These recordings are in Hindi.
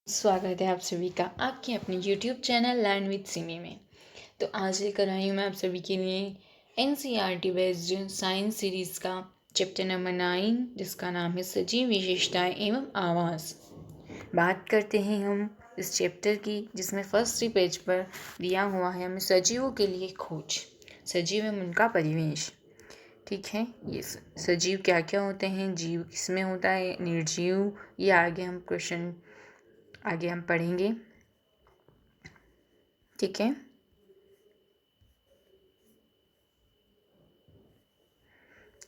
स्वागत है आप सभी का आपके अपने YouTube channel learn with Simi में। तो आज लेकर आई हूँ मैं आप सभी के लिए NCERT बेस्ड साइंस सीरीज़ का चैप्टर नंबर 9 जिसका नाम है सजीव विशेषताएं एवं आवास। बात करते हैं हम इस चैप्टर की, जिसमें फर्स्ट 3 पेज पर दिया हुआ है हमें सजीवों के लिए खोज, सजीव एवं उनका परिवेश। ठीक है, ये सजीव क्या क्या होते हैं, जीव किसमें होता है, निर्जीव, ये आगे हम पढ़ेंगे। ठीक है,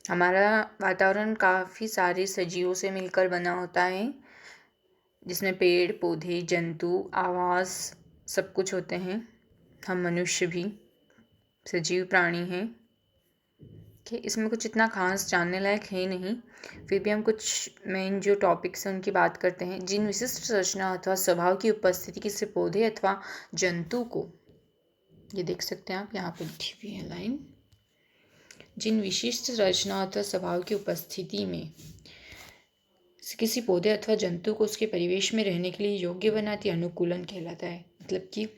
हमारा वातावरण काफ़ी सारे सजीवों से मिलकर बना होता है, जिसमें पेड़ पौधे जंतु आवास सब कुछ होते हैं। हम मनुष्य भी सजीव प्राणी हैं कि इसमें कुछ इतना खास जानने लायक है नहीं, फिर भी हम कुछ मेन जो टॉपिक्स हैं उनकी बात करते हैं। जिन विशिष्ट संरचना अथवा स्वभाव की उपस्थिति किसी पौधे अथवा जंतु को, ये देख सकते हैं आप यहाँ पर लिखी हुई है लाइन, जिन विशिष्ट रचना अथवा स्वभाव की उपस्थिति में किसी पौधे अथवा जंतु को उसके परिवेश में रहने के लिए योग्य बनाती अनुकूलन कहलाता है। मतलब कि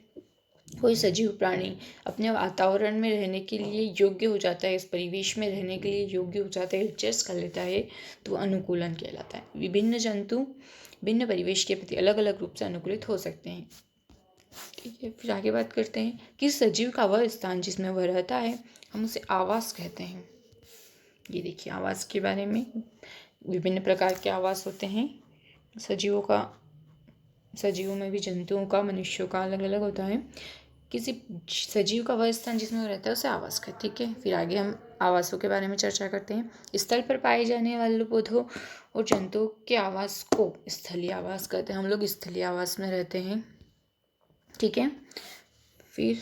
कोई सजीव प्राणी अपने वातावरण में रहने के लिए योग्य हो जाता है, इस परिवेश में रहने के लिए योग्य हो जाता है, एडजस्ट कर लेता है, तो अनुकूलन कहलाता है। विभिन्न जंतु भिन्न परिवेश के प्रति अलग अलग रूप से अनुकूलित हो सकते हैं। ठीक है, फिर आगे बात करते हैं कि सजीव का वह स्थान जिसमें वह रहता है हम उसे आवास कहते हैं। ये देखिए, आवास के बारे में विभिन्न प्रकार के आवास होते हैं सजीवों में भी जंतुओं का, मनुष्यों का अलग अलग होता है। किसी सजीव का वह स्थान जिसमें वो रहता है उसे आवास कहते हैं। ठीक है, फिर आगे हम आवासों के बारे में चर्चा करते हैं। स्थल पर पाए जाने वाले पौधों और जंतुओं के आवास को स्थलीय आवास कहते हैं। हम लोग स्थलीय आवास में रहते हैं। ठीक है, फिर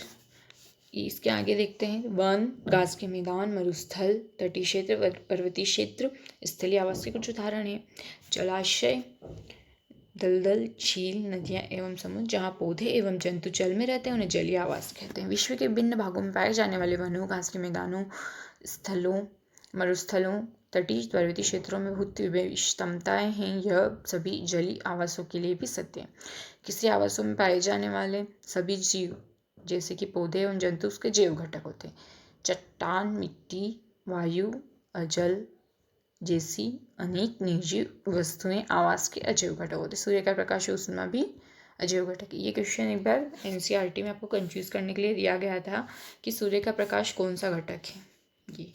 इसके आगे देखते हैं वन, घास के मैदान, मरुस्थल, तटीय क्षेत्र, पर्वतीय क्षेत्र स्थलीय आवास के कुछ उदाहरण हैं। जलाशय, दलदल, झील, नदियाँ एवं समुद्र जहाँ पौधे एवं जंतु जल में रहते हैं उन्हें जलीय आवास कहते हैं। विश्व के विभिन्न भागों में पाए जाने वाले वनों, घास के मैदानों, स्थलों, मरुस्थलों, तटीय पर्वतीय क्षेत्रों में बहुत विषमताएं हैं, यह सभी जलीय आवासों के लिए भी सत्य है। किसी आवासों में पाए जाने वाले सभी जीव जैसे कि पौधे एवं जंतु उसके जैव घटक होते हैं। चट्टान, मिट्टी, वायु, जल जैसी अनेक निर्जीव वस्तुएं आवास के अजैव घटक होते हैं। सूर्य का प्रकाश, ऊष्मा भी अजैव घटक है। ये क्वेश्चन एक बार NCERT में आपको कंफ्यूज करने के लिए दिया गया था कि सूर्य का प्रकाश कौन सा घटक है। ये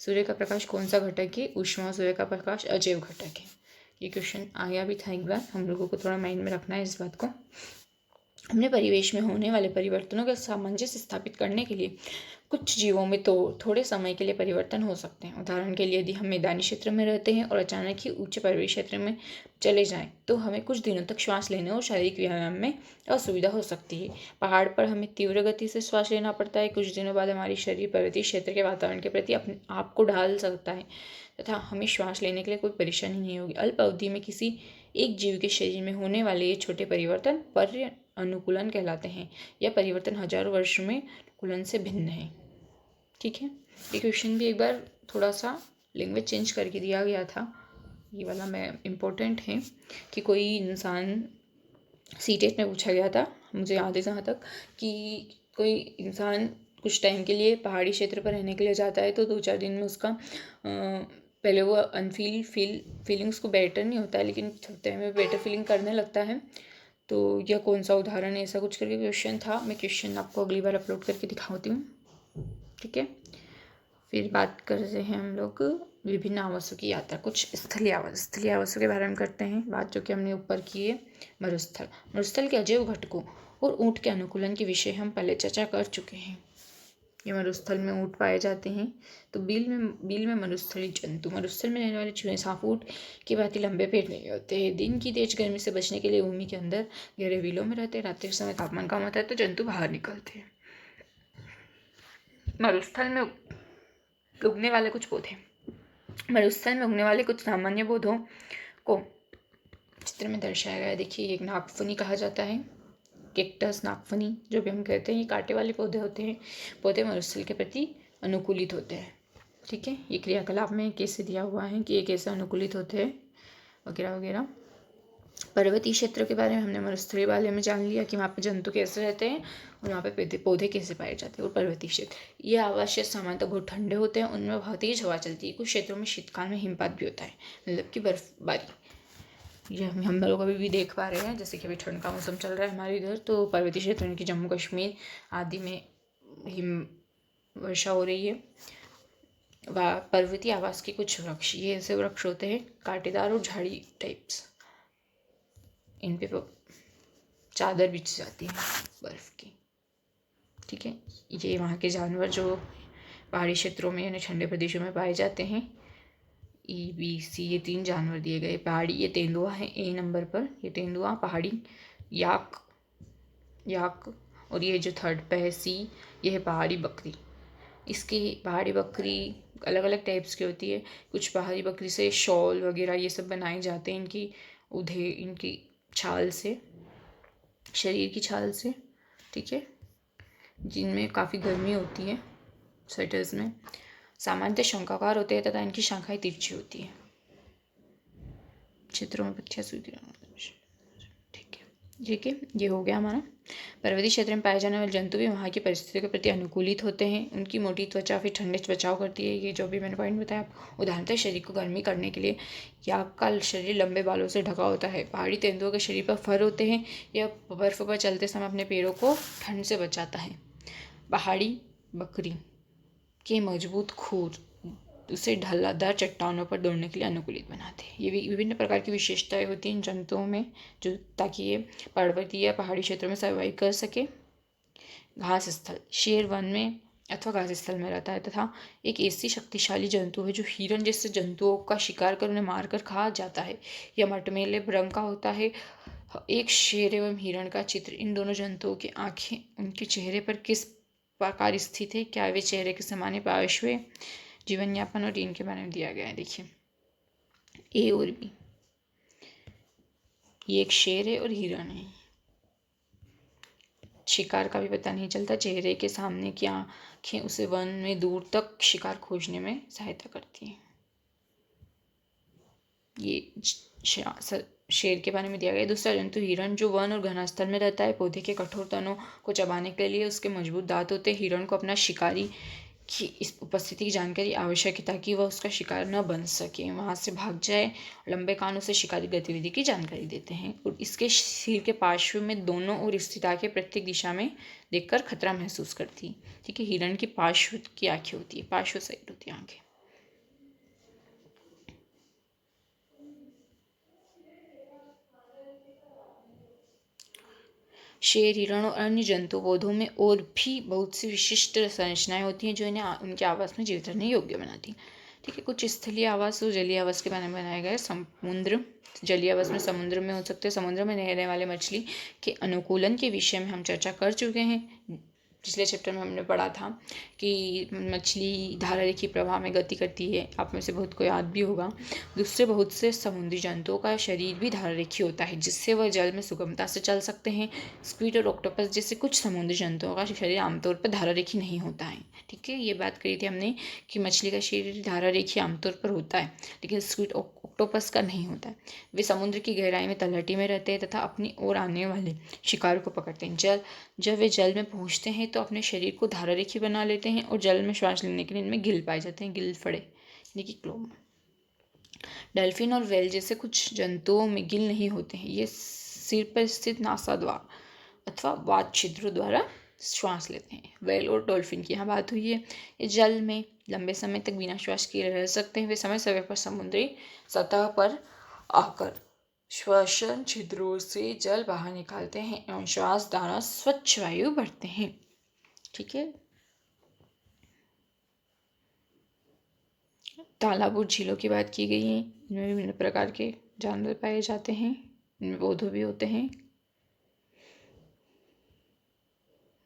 सूर्य का प्रकाश कौन सा घटक है, ऊष्मा, सूर्य का प्रकाश अजैव घटक है। ये क्वेश्चन आया भी था एक बार, हम लोगों को थोड़ा माइंड में रखना है इस बात को। अपने परिवेश में होने वाले परिवर्तनों का सामंजस्य स्थापित करने के लिए कुछ जीवों में तो थोड़े समय के लिए परिवर्तन हो सकते हैं। उदाहरण के लिए यदि हम मैदानी क्षेत्र में रहते हैं और अचानक ही उच्च परिवेश क्षेत्र में चले जाएं तो हमें कुछ दिनों तक श्वास लेने और शारीरिक व्यायाम में असुविधा हो सकती है। पहाड़ पर हमें तीव्र गति से श्वास लेना पड़ता है। कुछ दिनों बाद हमारी शरीर पर्वतीय क्षेत्र के वातावरण के प्रति अपने आप को ढाल सकता है तथा हमें श्वास लेने के लिए कोई परेशानी नहीं होगी। अल्प अवधि में किसी एक जीव के शरीर में होने वाले ये छोटे परिवर्तन पर्य अनुकूलन कहलाते हैं। यह परिवर्तन हजारों वर्ष में अनुकूलन से भिन्न है। ठीक है, ये क्वेश्चन भी एक बार थोड़ा सा लैंग्वेज चेंज करके दिया गया था। ये वाला मैं इम्पोर्टेंट है कि कोई इंसान CTET में पूछा गया था, मुझे याद है जहाँ तक, कि कोई इंसान कुछ टाइम के लिए पहाड़ी क्षेत्र पर रहने के लिए जाता है तो 2-4 दिन में उसका पहले वो फीलिंग्स को बेटर नहीं होता है, लेकिन थोड़े टाइम में बेटर फीलिंग करने लगता है। तो यह कौन सा उदाहरण है, ऐसा कुछ करके क्वेश्चन था। मैं क्वेश्चन आपको अगली बार अपलोड करके दिखाती हूँ। ठीक है, फिर बात कर रहे हैं हम लोग विभिन्न आवासों की यात्रा। कुछ स्थलीय आवासों के बारे में करते हैं बात, जो कि हमने ऊपर की है। मरुस्थल के अजैव घटकों और ऊँट के अनुकूलन के विषय हम पहले चर्चा कर चुके हैं। ये मरुस्थल में ऊँट पाए जाते हैं। तो बील में मरुस्थलीय जंतु, मरुस्थल में रहने वाले चूहे सांप ऊँट की भांति लंबे पेट नहीं होते हैं। दिन की तेज गर्मी से बचने के लिए भूमि के अंदर गहरे बिलों में रहते हैं। रात्रि के समय तापमान कम होता है तो जंतु बाहर निकलते हैं। मरुस्थल में उगने वाले कुछ सामान्य पौधों को चित्र में दर्शाया गया है। देखिए, एक नागफनी कहा जाता है, कैक्टस, नागफनी जो भी हम कहते हैं, ये कांटे वाले पौधे होते हैं। पौधे मरुस्थल के प्रति अनुकूलित होते हैं। ठीक है, ये क्रियाकलाप में कैसे दिया हुआ है कि ये कैसे अनुकूलित होते हैं वगैरह वगैरह। पर्वतीय क्षेत्र के बारे में हमने मरुस्थलीय वाले में जान लिया कि वहाँ पे जंतु कैसे रहते हैं और वहाँ पे पौधे कैसे पाए जाते हैं। और पर्वतीय क्षेत्र, ये आवास क्षेत्र सामान्यतः बहुत ठंडे होते हैं, उनमें बहुत तेज हवा चलती है। कुछ क्षेत्रों में शीतकाल में हिमपात भी होता है, मतलब कि बर्फबारी। ये हम लोग अभी भी देख पा रहे हैं, जैसे कि अभी ठंड का मौसम चल रहा है हमारे इधर, तो पर्वतीय क्षेत्र यानी कि जम्मू कश्मीर आदि में हिम वर्षा हो रही है। व पर्वतीय आवास के कुछ वृक्ष, ये ऐसे वृक्ष होते हैं कांटेदार और झाड़ी टाइप्स, इन पे चादर बिछ जाती है बर्फ़ की। ठीक है, ये वहाँ के जानवर जो पहाड़ी क्षेत्रों में यानी ठंडे प्रदेशों में पाए जाते हैं। EBC ये 3 जानवर दिए गए। पहाड़ी ये तेंदुआ है A नंबर पर, ये तेंदुआ पहाड़ी। याक और ये जो थर्ड पे है C, ये है पहाड़ी बकरी। इसकी पहाड़ी बकरी अलग अलग टाइप्स की होती है। कुछ पहाड़ी बकरी से शॉल वगैरह ये सब बनाए जाते हैं इनकी छाल से, शरीर की छाल से। ठीक है, जिनमें काफ़ी गर्मी होती है स्वेटर्स में। सामान्यतः शंखाकार होते हैं तथा इनकी शाखाएं तिरछी होती है। क्षेत्रों में पत्तियां सूखी। ठीक है, ये हो गया हमारा। पर्वतीय क्षेत्र में पाए जाने वाले जंतु भी वहाँ की परिस्थितियों के प्रति अनुकूलित होते हैं। उनकी मोटी त्वचा फिर ठंडे से बचाव करती है, ये जो भी मैंने पॉइंट बताया। उदाहरणतः शरीर को गर्मी करने के लिए याक का शरीर लंबे बालों से ढका होता है। पहाड़ी तेंदुओं के शरीर पर फर होते हैं, यह बर्फ पर चलते समय अपने पैरों को ठंड से बचाता है। पहाड़ी बकरी के मजबूत खूर उसे ढलादार चट्टानों पर दौड़ने के लिए अनुकूलित बनाते हैं। ये भी विभिन्न प्रकार की विशेषताएं होती हैं इन जंतुओं में, जो ताकि ये पर्वतीय या पहाड़ी क्षेत्रों में सर्वाइव कर सके। घास स्थल, शेर वन में अथवा घास स्थल में रहता है तथा एक ऐसी शक्तिशाली जंतु है जो हिरण जैसे जंतुओं का शिकार कर उन्हें मारकर खा जाता है। यह मटमैले रंग का होता है। एक शेर एवं हिरण का चित्र, इन दोनों जंतुओं की आंखें उनके चेहरे पर किस प्रकार स्थित है, क्या वे चेहरे के समान पार्श्व जीवन यापन और इनके बारे में दिया गया है। देखिए A और B, ये एक शेर है और हिरण है। शिकार का भी पता नहीं चलता, चेहरे के सामने की आंखें उसे वन में दूर तक शिकार खोजने में सहायता करती हैं। ये शेर के बारे में दिया गया है। दूसरा जंतु हिरण, जो वन और घनास्थल में रहता है। पौधे के कठोर तनों को चबाने के लिए उसके मजबूत दांत होते हैं। हिरण को अपना शिकारी की इस उपस्थिति की जानकारी आवश्यक है ताकि वह उसका शिकार न बन सके, वहाँ से भाग जाए। लंबे कान उसे शिकारी गतिविधि की जानकारी देते हैं और इसके सिर के पार्श्व में दोनों ओर स्थित आंखें प्रत्येक दिशा में देखकर खतरा महसूस करती। ठीक है, हिरण की पार्श्व की आंखें होती है, पार्श्व साइड होती है आंखें। शेर, हिरण और अन्य जंतु पौधों में और भी बहुत सी विशिष्ट संरचनाएं होती हैं जो इन्हें उनके आवास में जीवित रहने योग्य बनाती हैं। ठीक है, कुछ स्थलीय आवास और जलीय आवास के बारे में बनाया गया है। समुद्र, जलीय आवास में समुद्र में हो सकते हैं। समुद्र में रहने वाले मछली के अनुकूलन के विषय में हम चर्चा कर चुके हैं। पिछले चैप्टर में हमने पढ़ा था कि मछली धारा रेखी प्रवाह में गति करती है, आप में से बहुत को याद भी होगा। दूसरे बहुत से समुद्री जंतुओं का शरीर भी धारा रेखी होता है, जिससे वह जल में सुगमता से चल सकते हैं। स्क्विड और ऑक्टोपस जैसे कुछ समुद्री जंतुओं का शरीर आमतौर पर धारा रेखी नहीं होता है। ठीक है, ये बात करी थी हमने कि मछली का शरीर धारा रेखी आमतौर पर होता है, लेकिन स्क्विड ऑक्टोपस का नहीं होता है। वे समुद्र की गहराई में तलहटी में रहते हैं तथा अपनी ओर आने वाले शिकार को पकड़ते हैं। जब वे जल में पहुंचते हैं तो अपने शरीर को धारा रेखी बना लेते हैं और जल में श्वास लेने के लिए इनमें गिल पाए जाते हैं, गिल फड़े यानी कि क्लोम। डेल्फिन और व्हेल जैसे कुछ जंतुओं में गिल नहीं होते हैं, ये सिर पर स्थित नासा द्वार अथवा वात छिद्रों द्वारा श्वास लेते हैं। व्हेल और डॉल्फिन की यहाँ बात हुई है, ये जल में लंबे समय तक बिना श्वास किए रह सकते हैं। वे समय समय पर समुद्री सतह पर आकर श्वसन छिद्रों से जल बाहर निकालते हैं एवं श्वास द्वारा स्वच्छ वायु भरते हैं। ठीक है, तालाब और झीलों की बात की गई है। इनमें विभिन्न प्रकार के जानवर पाए जाते हैं, इनमें पौधे भी होते हैं,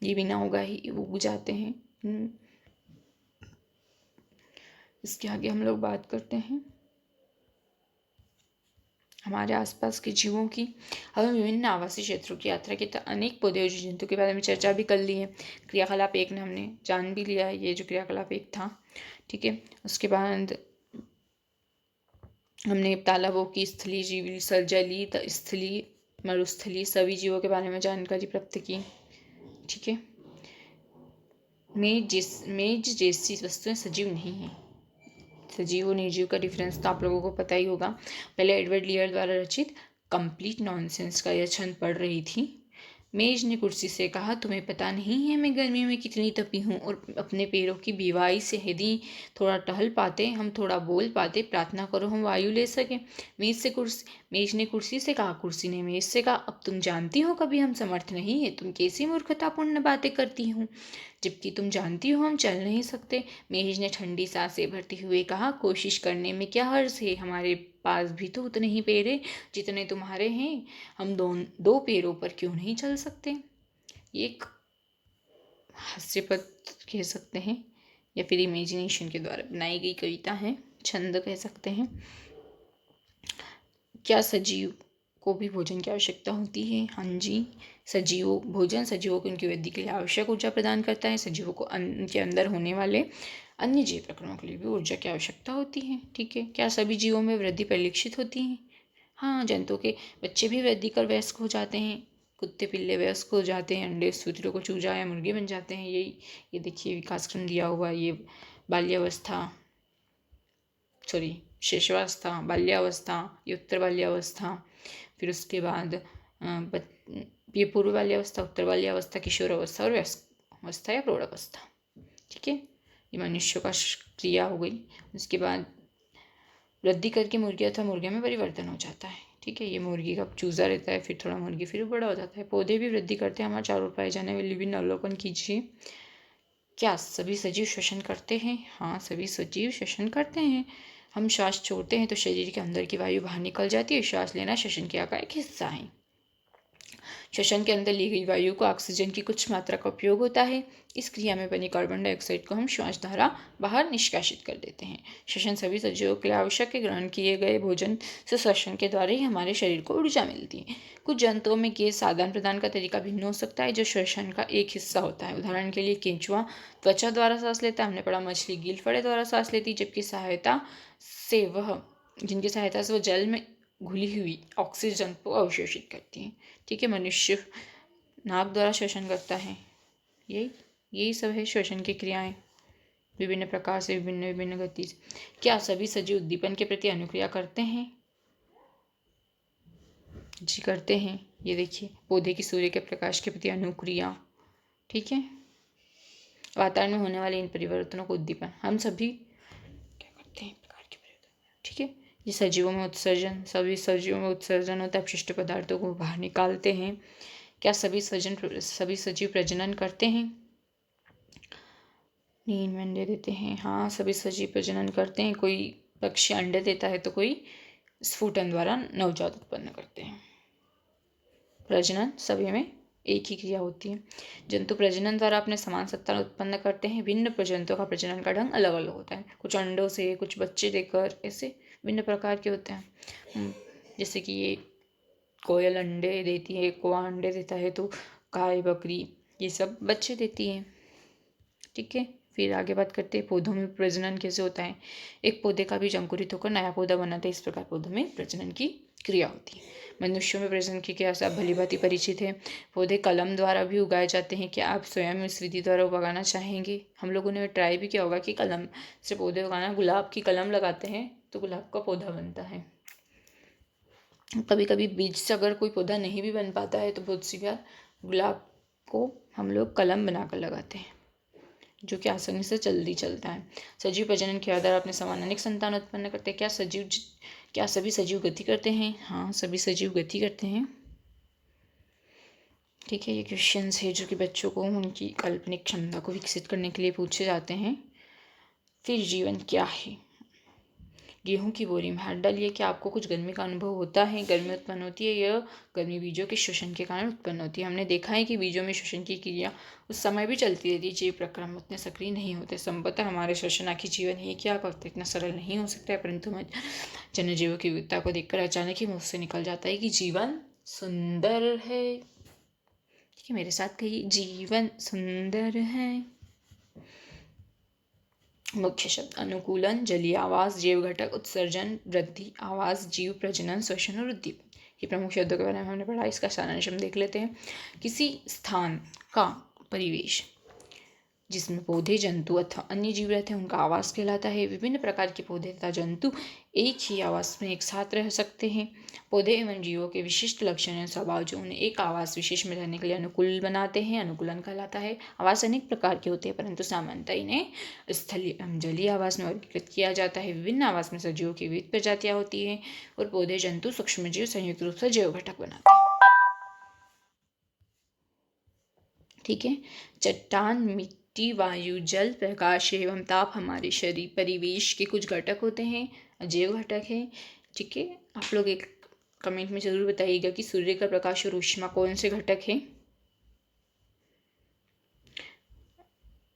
ये बिना उग जाते हैं। इसके आगे हम लोग बात करते हैं हमारे आसपास के जीवों की। हमें विभिन्न आवासीय क्षेत्रों की यात्रा की अनेक पौधे और जीव जंतु के बारे में चर्चा भी कर ली है। क्रियाकलाप 1 ने हमने जान भी लिया है, ये जो क्रियाकलाप 1 था। ठीक है, उसके बाद हमने तालाबों की स्थलीय जीवी जलीय स्थलीय मरुस्थलीय सभी जीवों के बारे में जानकारी प्राप्त की। ठीक है। मेज जैसी वस्तुएं सजीव नहीं है। सजीव और निर्जीव का डिफरेंस तो आप लोगों को पता ही होगा। पहले एडवर्ड लियर द्वारा रचित कंप्लीट नॉनसेंस का यह छंद पढ़ रही थी। मेज ने कुर्सी से कहा, तुम्हें पता नहीं है मैं गर्मी में कितनी तपी हूँ, और अपने पैरों की बीवाई से यदि थोड़ा टहल पाते, हम थोड़ा बोल पाते, प्रार्थना करो हम वायु ले सके। मेज ने कुर्सी से कहा, कुर्सी ने मेज से कहा, अब तुम जानती हो कभी हम समर्थ नहीं है, तुम कैसी मूर्खतापूर्ण बातें करती हो, जबकि तुम जानती हो हम चल नहीं सकते। मेज ने ठंडी सांसें भरते हुए कहा, कोशिश करने में क्या हर्ज है, हमारे पास भी तो उतने ही पैर हैं जितने तुम्हारे हैं, हम दो पैरों पर क्यों नहीं चल सकते। ये एक हास्यपद कह सकते हैं या फिर इमेजिनेशन के द्वारा बनाई गई कविता है, छंद कह सकते हैं। क्या सजीव को भी भोजन की आवश्यकता होती है? हाँ जी, भोजन सजीवों को उनकी वृद्धि के लिए आवश्यक ऊर्जा प्रदान करता है। सजीवों को उनके अंदर होने वाले अन्य जीव प्रकरणों के लिए भी ऊर्जा की आवश्यकता होती है। ठीक है। क्या सभी जीवों में वृद्धि परिलक्षित होती है? हाँ, जंतुओं के बच्चे भी वृद्धि कर वयस्क हो जाते हैं। कुत्ते पिल्ले वयस्क हो जाते हैं, अंडे सूत्रों को चूजा या मुर्गे बन जाते हैं। ये देखिए विकास क्रम दिया हुआ, ये बाल्यावस्था, सॉरी शिशुवावस्था, बाल्यावस्था, ये उत्तर बाल्यावस्था, फिर उसके बाद ये पूर्व बाल्यावस्था, उत्तर बाल्यावस्था, किशोर अवस्था और वयस्क अवस्था या प्रौढ़ावस्था। ठीक है। ये मनुष्य का क्रिया हो गई। उसके बाद वृद्धि करके मुर्गी अथवा मुर्गे में परिवर्तन हो जाता है। ठीक है। ये मुर्गी का चूजा रहता है, फिर थोड़ा मुर्गी फिर बड़ा हो जाता है। पौधे भी वृद्धि करते हैं। हमारे चारों ओर पाए जाने वाले विभिन्न अवलोकन कीजिए। क्या सभी सजीव श्वसन करते हैं? हाँ, सभी सजीव श्वसन करते हैं। हम श्वास छोड़ते हैं तो शरीर के अंदर की वायु बाहर निकल जाती है। श्वास लेना श्वसन क्रिया का एक हिस्सा है। श्वसन के अंदर ली गई वायु को ऑक्सीजन की कुछ मात्रा का उपयोग होता है। इस क्रिया में बनी कार्बन डाइऑक्साइड को हम श्वास द्वारा बाहर निष्कासित कर देते हैं। श्वसन सभी सजीवों के लिए आवश्यक है। ग्रहण किए गए भोजन से श्वसन के द्वारा ही हमारे शरीर को ऊर्जा मिलती है। कुछ जंतुओं में गैस आदान प्रदान का तरीका भिन्न हो सकता है, जो श्वसन का एक हिस्सा होता है। उदाहरण के लिए केंचुआ त्वचा द्वारा सांस लेता है। हमने पढ़ा मछली गिलफड़े द्वारा सांस लेती है, जिनकी सहायता से वह जल में घुली हुई ऑक्सीजन को अवशोषित करती है। ठीक है। मनुष्य नाक द्वारा श्वसन करता है। यही सब है श्वसन की क्रियाएं, विभिन्न प्रकार से, विभिन्न गति से। क्या सभी सजीव उद्दीपन के प्रति अनुक्रिया करते हैं? जी करते हैं। ये देखिए, पौधे की सूर्य के प्रकाश के प्रति अनुक्रिया। ठीक है। वातावरण में होने वाले इन परिवर्तनों को उद्दीपन, हम सभी क्या करते हैं प्रकार के परिवर्तन। ठीक है। ये सजीवों में उत्सर्जन, सभी सजीवों में उत्सर्जन होता है, अपशिष्ट पदार्थों को बाहर निकालते हैं। क्या सभी सजीव प्रजनन करते हैं? नींद में अंडे देते हैं। हाँ, सभी सजीव प्रजनन करते हैं। कोई पक्षी अंडे देता है तो कोई स्फुटन द्वारा नवजात उत्पन्न करते हैं। प्रजनन सभी में एक ही क्रिया होती है। जंतु प्रजनन द्वारा अपने समान संतान उत्पन्न करते हैं। भिन्न प्रजंतुओं का प्रजनन का ढंग अलग अलग होता है। कुछ अंडों से, कुछ बच्चे देकर, ऐसे भिन्न प्रकार के होते हैं। जैसे कि ये कोयल अंडे देती है, कौवा अंडे देता है, तो गाय बकरी ये सब बच्चे देती है। ठीक है। फिर आगे बात करते हैं पौधों में प्रजनन कैसे होता है। एक पौधे का बीज अंकुरित होकर नया पौधा बनाता है। इस प्रकार पौधों में प्रजनन की क्रिया होती है। मनुष्यों में प्रजनन की क्रिया से आप भली भांति परिचित है। पौधे कलम द्वारा भी उगाए जाते हैं। क्या आप स्वयं इस विधि द्वारा उगाना चाहेंगे? हम लोगों ने ट्राई भी किया होगा कि कलम से पौधे उगाना। गुलाब की कलम लगाते हैं तो गुलाब का पौधा बनता है। कभी कभी बीज से अगर कोई पौधा नहीं भी बन पाता है तो बहुत सी बार गुलाब को हम लोग कलम बनाकर लगाते हैं, जो कि आसानी से जल्दी चलता है। सजीव प्रजनन के आधार अपने समान अनेक संतान उत्पन्न करते हैं। क्या सभी सजीव गति करते हैं? हाँ, सभी सजीव गति करते हैं। ठीक है। ये क्वेश्चंस है जो कि बच्चों को उनकी काल्पनिक क्षमता को विकसित करने के लिए पूछे जाते हैं। फिर जीवन क्या है? गेहूं की बोरी में हाथ डालिए। क्या आपको कुछ गर्मी का अनुभव होता है? गर्मी उत्पन्न होती है। यह गर्मी बीजों के श्वसन के कारण उत्पन्न होती है। हमने देखा है कि बीजों में श्वसन की क्रिया उस समय भी चलती रहती है। जीव प्रक्रम उतने सक्रिय नहीं होते। संभवतः हमारे श्वसन आखिर जीवन है। क्या करते इतना सरल नहीं हो सकता है, परंतु जनजीवों की विविधता को देखकर अचानक ही मुँह से निकल जाता है कि जीवन सुंदर है। ठीक है, मेरे साथ कहिए, जीवन सुंदर है। मुख्य शब्द अनुकूलन, जलीय आवास, जैव घटक, उत्सर्जन, वृद्धि, आवास, जीव, प्रजनन, श्वसन और उद्दीपन। ये प्रमुख शब्दों के बारे में हमने पढ़ा। इसका सारांश हम देख लेते हैं। किसी स्थान का परिवेश जिसमें पौधे, जंतु अथवा अन्य जीव रहते हैं उनका आवास कहलाता है। विभिन्न प्रकार के पौधे तथा जंतु एक ही आवास में एक साथ रह सकते हैं। पौधे एवं जीवों के विशिष्ट लक्षण एवं स्वभाव जो उन्हें एक आवास विशेष में रहने के लिए अनुकूल बनाते हैं अनुकूलन कहलाता है। आवास अनेक प्रकार के होते हैं परंतु सामान्यतः इन्हें स्थलीय जलीय आवास में वर्गीकृत किया जाता है। विभिन्न आवास में सजीवों की विविध प्रजातियां होती हैं और पौधे, जंतु, सूक्ष्मजीव संयुक्त रूप से जैव घटक बनाते हैं। ठीक है। चट्टान, मिट्टी, वायु, जल, प्रकाश एवं ताप हमारे शरीर परिवेश के कुछ घटक होते हैं, जैव घटक है। ठीक है। आप लोग एक कमेंट में जरूर बताइएगा कि सूर्य का प्रकाश और ऊष्मा कौन से घटक हैं।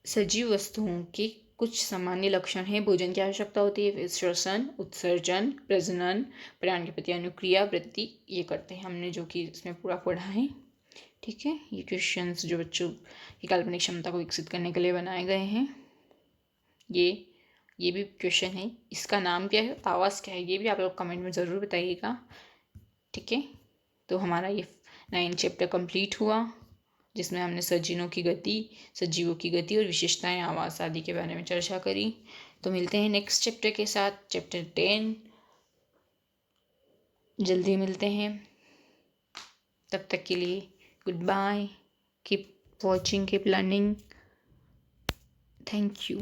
सजीव वस्तुओं के कुछ सामान्य लक्षण हैं। भोजन की आवश्यकता होती है, श्वसन, उत्सर्जन, प्रजनन, प्राण के प्रति अनुक्रिया, वृद्धि ये करते हैं। हमने जो कि इसमें पूरा पढ़ा है। ठीक है। ये क्वेश्चंस जो बच्चों की काल्पनिक क्षमता को विकसित करने के लिए बनाए गए हैं। ये भी क्वेश्चन है। इसका नाम क्या है, आवास क्या है, ये भी आप लोग कमेंट में ज़रूर बताइएगा। ठीक है। तो हमारा ये 9 चैप्टर कंप्लीट हुआ जिसमें हमने सजीवों की गति और विशेषताएं, आवास आदि के बारे में चर्चा करी। तो मिलते हैं नेक्स्ट चैप्टर के साथ, चैप्टर 10। जल्दी मिलते हैं। तब तक के लिए good bye. Keep watching, keep learning. Thank you.